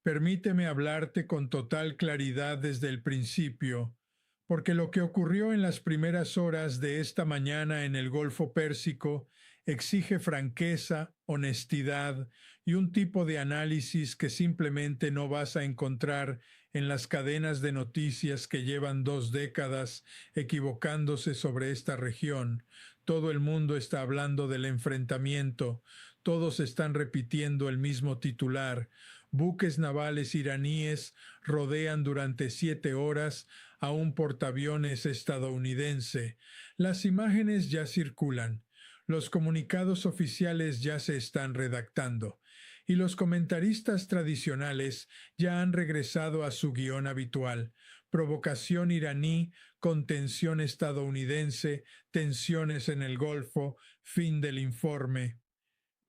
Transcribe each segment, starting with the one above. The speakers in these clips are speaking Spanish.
Permíteme hablarte con total claridad desde el principio, porque lo que ocurrió en las primeras horas de esta mañana en el Golfo Pérsico exige franqueza, honestidad y un tipo de análisis que simplemente no vas a encontrar en las cadenas de noticias que llevan 2 décadas equivocándose sobre esta región. Todo el mundo está hablando del enfrentamiento, todos están repitiendo el mismo titular. Buques navales iraníes rodean durante 7 horas a un portaaviones estadounidense. Las imágenes ya circulan, los comunicados oficiales ya se están redactando y los comentaristas tradicionales ya han regresado a su guión habitual. Provocación iraní, contención estadounidense, tensiones en el Golfo, fin del informe.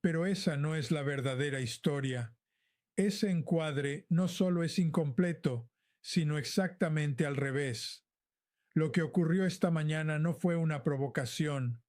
Pero esa no es la verdadera historia. Ese encuadre no solo es incompleto, sino exactamente al revés. Lo que ocurrió esta mañana no fue una provocación,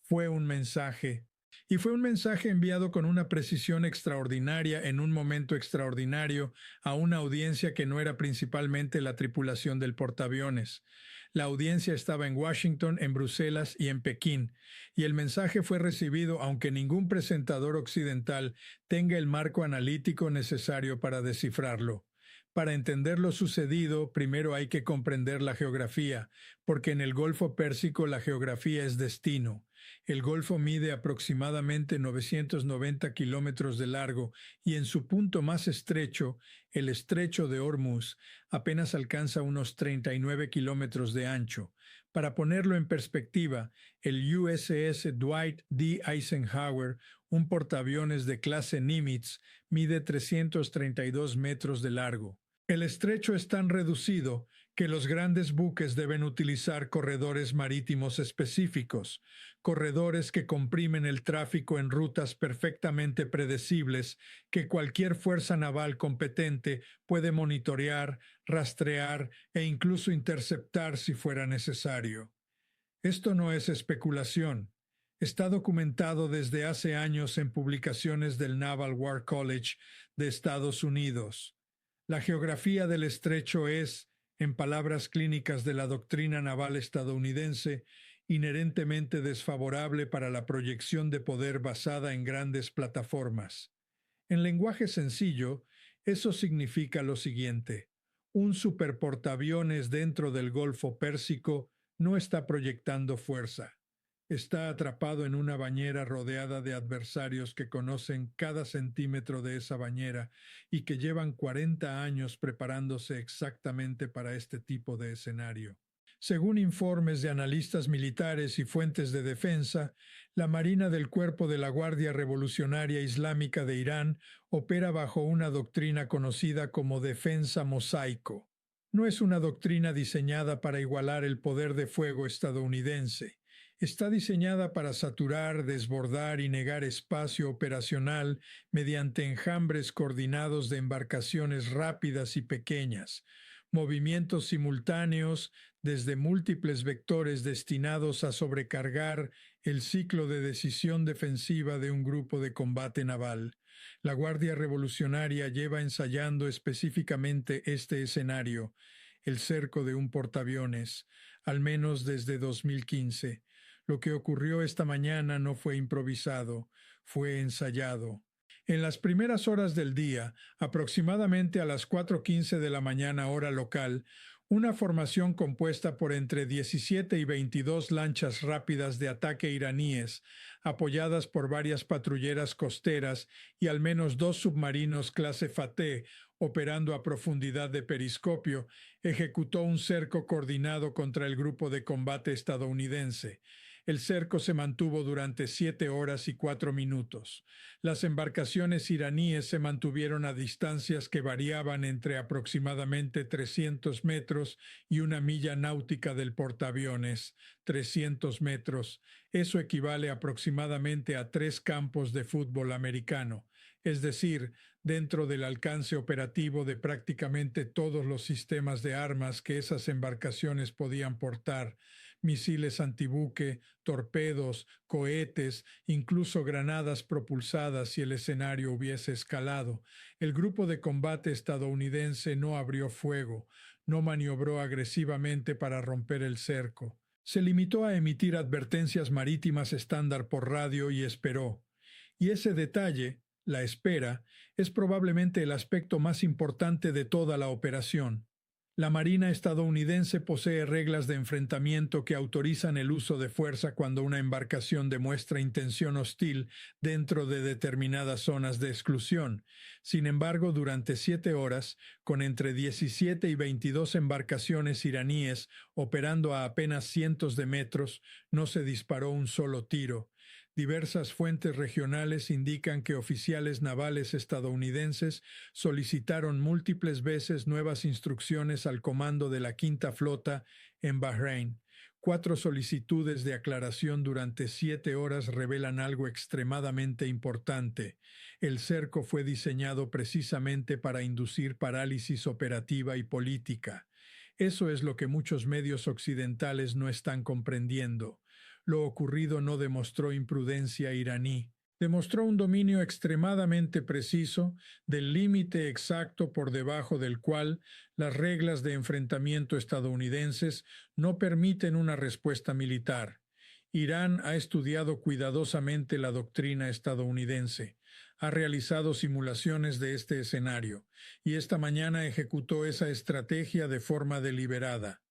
fue un mensaje. Y fue un mensaje enviado con una precisión extraordinaria en un momento extraordinario a una audiencia que no era principalmente la tripulación del portaaviones. La audiencia estaba en Washington, en Bruselas y en Pekín, y el mensaje fue recibido aunque ningún presentador occidental tenga el marco analítico necesario para descifrarlo. Para entender lo sucedido, primero hay que comprender la geografía, porque en el Golfo Pérsico la geografía es destino. El Golfo mide aproximadamente 990 kilómetros de largo y en su punto más estrecho, el estrecho de Hormuz, apenas alcanza unos 39 kilómetros de ancho. Para ponerlo en perspectiva, el USS Dwight D. Eisenhower, un portaaviones de clase Nimitz, mide 332 metros de largo. El estrecho es tan reducido que los grandes buques deben utilizar corredores marítimos específicos, corredores que comprimen el tráfico en rutas perfectamente predecibles que cualquier fuerza naval competente puede monitorear, rastrear e incluso interceptar si fuera necesario. Esto no es especulación. Está documentado desde hace años en publicaciones del Naval War College de Estados Unidos. La geografía del estrecho es, en palabras clínicas de la doctrina naval estadounidense, inherentemente desfavorable para la proyección de poder basada en grandes plataformas. En lenguaje sencillo, eso significa lo siguiente: un superportaaviones dentro del Golfo Pérsico no está proyectando fuerza. Está atrapado en una bañera rodeada de adversarios que conocen cada centímetro de esa bañera y que llevan 40 años preparándose exactamente para este tipo de escenario. Según informes de analistas militares y fuentes de defensa, la Marina del Cuerpo de la Guardia Revolucionaria Islámica de Irán opera bajo una doctrina conocida como defensa mosaico. No es una doctrina diseñada para igualar el poder de fuego estadounidense. Está diseñada para saturar, desbordar y negar espacio operacional mediante enjambres coordinados de embarcaciones rápidas y pequeñas, movimientos simultáneos desde múltiples vectores destinados a sobrecargar el ciclo de decisión defensiva de un grupo de combate naval. La Guardia Revolucionaria lleva ensayando específicamente este escenario, el cerco de un portaaviones, al menos desde 2015. Lo que ocurrió esta mañana no fue improvisado, fue ensayado. En las primeras horas del día, aproximadamente a las 4:15 de la mañana hora local, una formación compuesta por entre 17 y 22 lanchas rápidas de ataque iraníes, apoyadas por varias patrulleras costeras y al menos 2 submarinos clase Fateh, operando a profundidad de periscopio, ejecutó un cerco coordinado contra el grupo de combate estadounidense. El cerco se mantuvo durante 7 horas y 4 minutos. Las embarcaciones iraníes se mantuvieron a distancias que variaban entre aproximadamente 300 metros y 1 milla náutica del portaaviones, 300 metros. Eso equivale aproximadamente a 3 campos de fútbol americano, es decir, dentro del alcance operativo de prácticamente todos los sistemas de armas que esas embarcaciones podían portar, misiles antibuque, torpedos, cohetes, incluso granadas propulsadas si el escenario hubiese escalado. El grupo de combate estadounidense no abrió fuego, no maniobró agresivamente para romper el cerco. Se limitó a emitir advertencias marítimas estándar por radio y esperó. Y ese detalle, la espera, es probablemente el aspecto más importante de toda la operación. La Marina estadounidense posee reglas de enfrentamiento que autorizan el uso de fuerza cuando una embarcación demuestra intención hostil dentro de determinadas zonas de exclusión. Sin embargo, durante 7 horas, con entre 17 y 22 embarcaciones iraníes operando a apenas cientos de metros, no se disparó un solo tiro. Diversas fuentes regionales indican que oficiales navales estadounidenses solicitaron múltiples veces nuevas instrucciones al comando de la Quinta Flota en Bahrein. 4 solicitudes de aclaración durante 7 horas revelan algo extremadamente importante. El cerco fue diseñado precisamente para inducir parálisis operativa y política. Eso es lo que muchos medios occidentales no están comprendiendo. Lo ocurrido no demostró imprudencia iraní. Demostró un dominio extremadamente preciso del límite exacto por debajo del cual las reglas de enfrentamiento estadounidenses no permiten una respuesta militar. Irán ha estudiado cuidadosamente la doctrina estadounidense, ha realizado simulaciones de este escenario y esta mañana ejecutó esa estrategia de forma deliberada.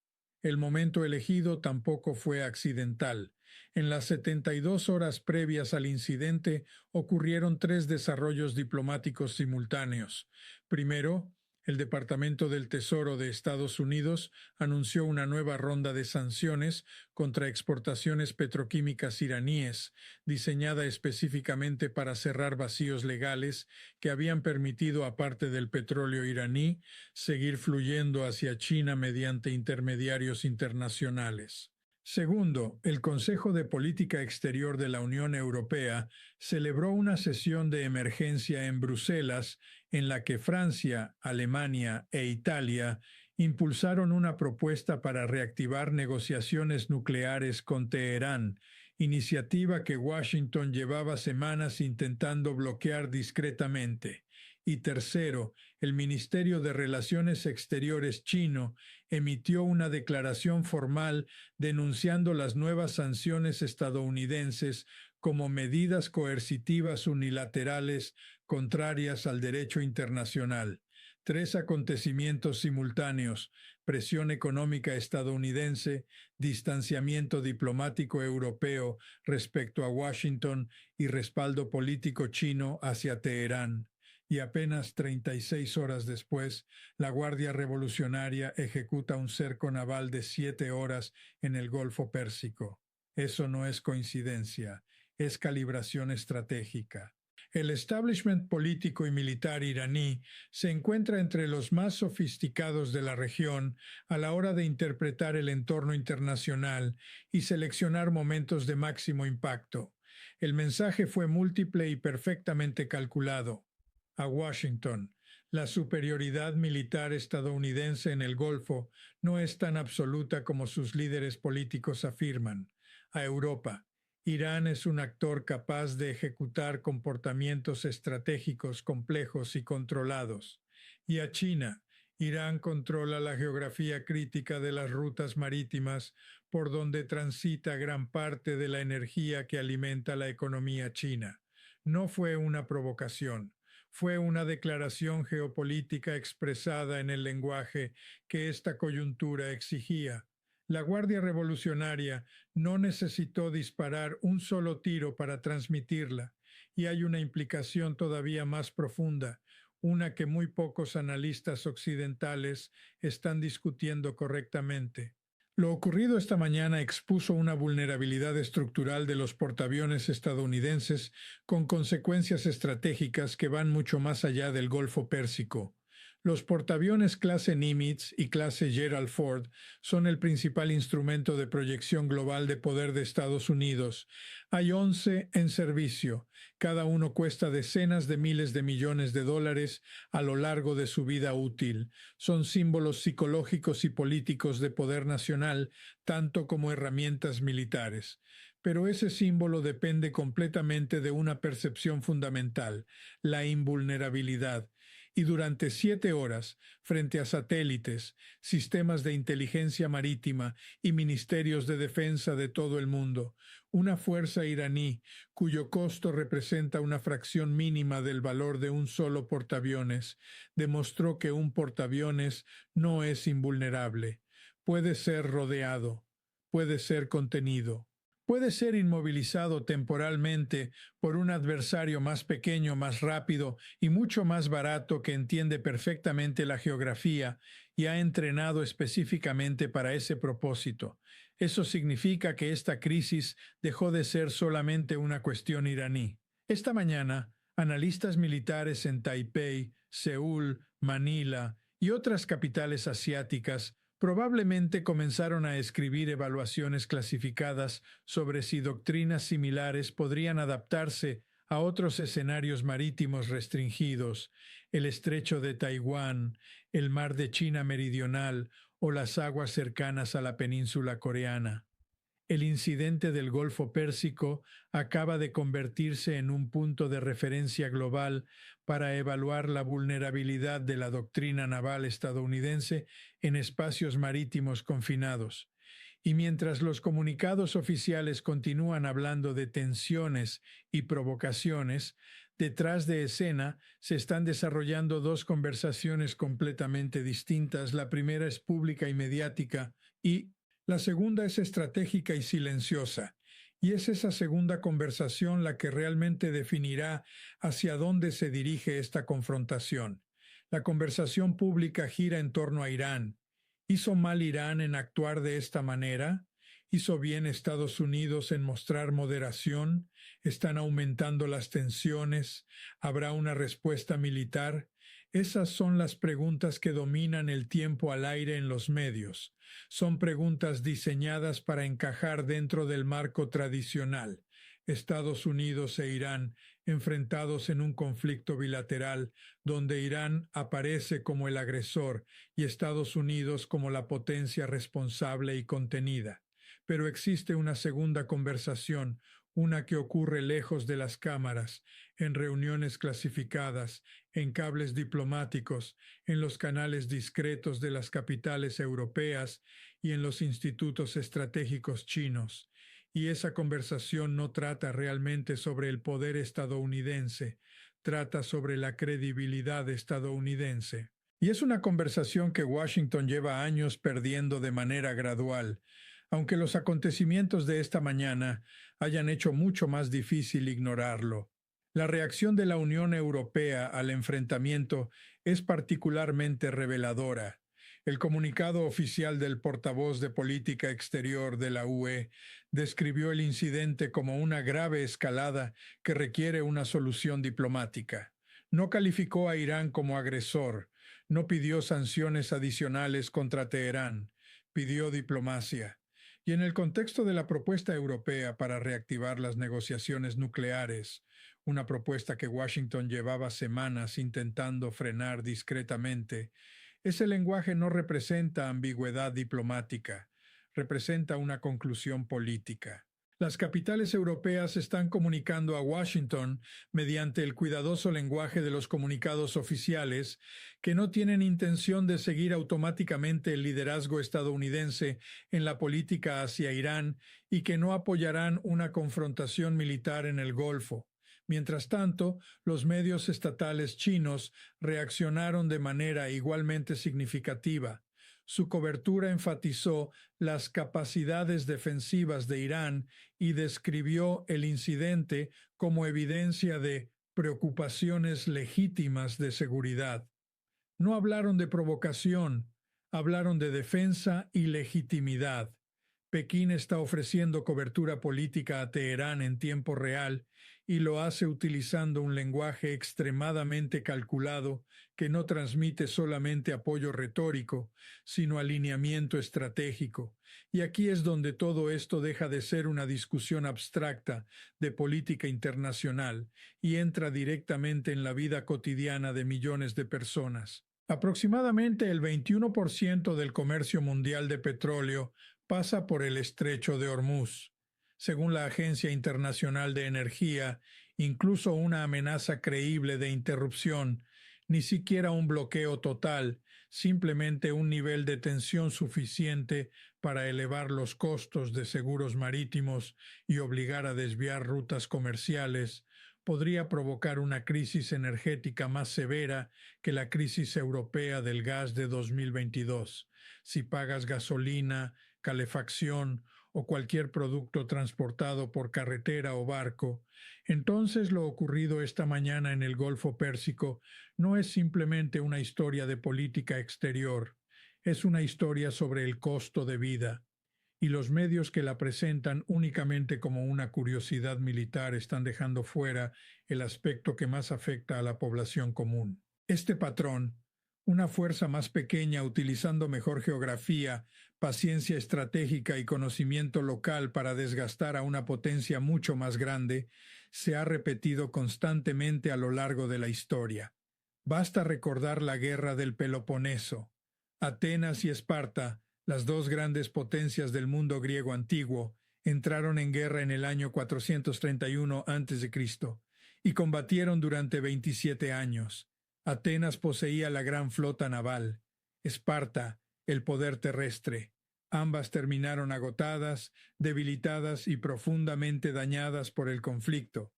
El momento elegido tampoco fue accidental. En las 72 horas previas al incidente ocurrieron 3 desarrollos diplomáticos simultáneos. Primero, el Departamento del Tesoro de Estados Unidos anunció una nueva ronda de sanciones contra exportaciones petroquímicas iraníes, diseñada específicamente para cerrar vacíos legales que habían permitido, aparte del petróleo iraní, seguir fluyendo hacia China mediante intermediarios internacionales. Segundo, el Consejo de Política Exterior de la Unión Europea celebró una sesión de emergencia en Bruselas en la que Francia, Alemania e Italia impulsaron una propuesta para reactivar negociaciones nucleares con Teherán, iniciativa que Washington llevaba semanas intentando bloquear discretamente. Y tercero, el Ministerio de Relaciones Exteriores chino emitió una declaración formal denunciando las nuevas sanciones estadounidenses como medidas coercitivas unilaterales contrarias al derecho internacional. 3 acontecimientos simultáneos: presión económica estadounidense, distanciamiento diplomático europeo respecto a Washington y respaldo político chino hacia Teherán. Y apenas 36 horas después, la Guardia Revolucionaria ejecuta un cerco naval de 7 horas en el Golfo Pérsico. Eso no es coincidencia, es calibración estratégica. El establishment político y militar iraní se encuentra entre los más sofisticados de la región a la hora de interpretar el entorno internacional y seleccionar momentos de máximo impacto. El mensaje fue múltiple y perfectamente calculado. A Washington, la superioridad militar estadounidense en el Golfo no es tan absoluta como sus líderes políticos afirman. A Europa, Irán es un actor capaz de ejecutar comportamientos estratégicos complejos y controlados. Y a China, Irán controla la geografía crítica de las rutas marítimas por donde transita gran parte de la energía que alimenta la economía china. No fue una provocación. Fue una declaración geopolítica expresada en el lenguaje que esta coyuntura exigía. La Guardia Revolucionaria no necesitó disparar un solo tiro para transmitirla, y hay una implicación todavía más profunda, una que muy pocos analistas occidentales están discutiendo correctamente. Lo ocurrido esta mañana expuso una vulnerabilidad estructural de los portaaviones estadounidenses con consecuencias estratégicas que van mucho más allá del Golfo Pérsico. Los portaaviones clase Nimitz y clase Gerald Ford son el principal instrumento de proyección global de poder de Estados Unidos. Hay 11 en servicio. Cada uno cuesta decenas de miles de millones de dólares a lo largo de su vida útil. Son símbolos psicológicos y políticos de poder nacional, tanto como herramientas militares. Pero ese símbolo depende completamente de una percepción fundamental, la invulnerabilidad. Y durante 7 horas, frente a satélites, sistemas de inteligencia marítima y ministerios de defensa de todo el mundo, una fuerza iraní, cuyo costo representa una fracción mínima del valor de un solo portaaviones, demostró que un portaaviones no es invulnerable. Puede ser rodeado, puede ser contenido. Puede ser inmovilizado temporalmente por un adversario más pequeño, más rápido y mucho más barato que entiende perfectamente la geografía y ha entrenado específicamente para ese propósito. Eso significa que esta crisis dejó de ser solamente una cuestión iraní. Esta mañana, analistas militares en Taipei, Seúl, Manila y otras capitales asiáticas probablemente comenzaron a escribir evaluaciones clasificadas sobre si doctrinas similares podrían adaptarse a otros escenarios marítimos restringidos, el estrecho de Taiwán, el mar de China Meridional o las aguas cercanas a la península coreana. El incidente del Golfo Pérsico acaba de convertirse en un punto de referencia global para evaluar la vulnerabilidad de la doctrina naval estadounidense en espacios marítimos confinados. Y mientras los comunicados oficiales continúan hablando de tensiones y provocaciones, detrás de escena se están desarrollando dos conversaciones completamente distintas. La primera es pública y mediática y la segunda es estratégica y silenciosa, y es esa segunda conversación la que realmente definirá hacia dónde se dirige esta confrontación. La conversación pública gira en torno a Irán. ¿Hizo mal Irán en actuar de esta manera? ¿Hizo bien Estados Unidos en mostrar moderación? ¿Están aumentando las tensiones? ¿Habrá una respuesta militar? Esas son las preguntas que dominan el tiempo al aire en los medios. Son preguntas diseñadas para encajar dentro del marco tradicional. Estados Unidos e Irán enfrentados en un conflicto bilateral donde Irán aparece como el agresor y Estados Unidos como la potencia responsable y contenida. Pero existe una segunda conversación, una que ocurre lejos de las cámaras, en reuniones clasificadas, en cables diplomáticos, en los canales discretos de las capitales europeas y en los institutos estratégicos chinos. Y esa conversación no trata realmente sobre el poder estadounidense, trata sobre la credibilidad estadounidense. Y es una conversación que Washington lleva años perdiendo de manera gradual, aunque los acontecimientos de esta mañana hayan hecho mucho más difícil ignorarlo. La reacción de la Unión Europea al enfrentamiento es particularmente reveladora. El comunicado oficial del portavoz de política exterior de la UE describió el incidente como una grave escalada que requiere una solución diplomática. No calificó a Irán como agresor, no pidió sanciones adicionales contra Teherán, pidió diplomacia. Y en el contexto de la propuesta europea para reactivar las negociaciones nucleares, una propuesta que Washington llevaba semanas intentando frenar discretamente, ese lenguaje no representa ambigüedad diplomática, representa una conclusión política. Las capitales europeas están comunicando a Washington, mediante el cuidadoso lenguaje de los comunicados oficiales, que no tienen intención de seguir automáticamente el liderazgo estadounidense en la política hacia Irán y que no apoyarán una confrontación militar en el Golfo. Mientras tanto, los medios estatales chinos reaccionaron de manera igualmente significativa. Su cobertura enfatizó las capacidades defensivas de Irán y describió el incidente como evidencia de preocupaciones legítimas de seguridad. No hablaron de provocación, hablaron de defensa y legitimidad. Pekín está ofreciendo cobertura política a Teherán en tiempo real y lo hace utilizando un lenguaje extremadamente calculado que no transmite solamente apoyo retórico, sino alineamiento estratégico. Y aquí es donde todo esto deja de ser una discusión abstracta de política internacional y entra directamente en la vida cotidiana de millones de personas. Aproximadamente el 21% del comercio mundial de petróleo pasa por el estrecho de Hormuz. Según la Agencia Internacional de Energía, incluso una amenaza creíble de interrupción, ni siquiera un bloqueo total, simplemente un nivel de tensión suficiente para elevar los costos de seguros marítimos y obligar a desviar rutas comerciales, podría provocar una crisis energética más severa que la crisis europea del gas de 2022. Si pagas gasolina, calefacción o cualquier producto transportado por carretera o barco, entonces lo ocurrido esta mañana en el Golfo Pérsico no es simplemente una historia de política exterior, es una historia sobre el costo de vida, y los medios que la presentan únicamente como una curiosidad militar están dejando fuera el aspecto que más afecta a la población común. Este patrón, una fuerza más pequeña utilizando mejor geografía, paciencia estratégica y conocimiento local para desgastar a una potencia mucho más grande, se ha repetido constantemente a lo largo de la historia. Basta recordar la guerra del Peloponeso. Atenas y Esparta, las dos grandes potencias del mundo griego antiguo, entraron en guerra en el año 431 a.C. y combatieron durante 27 años. Atenas poseía la gran flota naval, Esparta el poder terrestre. Ambas terminaron agotadas, debilitadas y profundamente dañadas por el conflicto.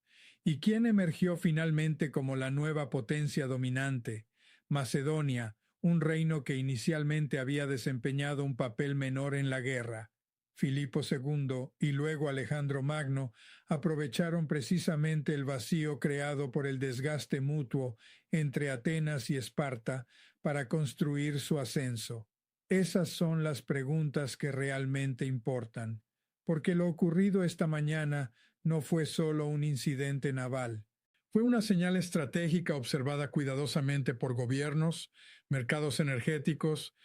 ¿Y quién emergió finalmente como la nueva potencia dominante? Macedonia, un reino que inicialmente había desempeñado un papel menor en la guerra. Filipo II y luego Alejandro Magno aprovecharon precisamente el vacío creado por el desgaste mutuo entre Atenas y Esparta para construir su ascenso. Esas son las preguntas que realmente importan, porque lo ocurrido esta mañana no fue solo un incidente naval. Fue una señal estratégica observada cuidadosamente por gobiernos, mercados energéticos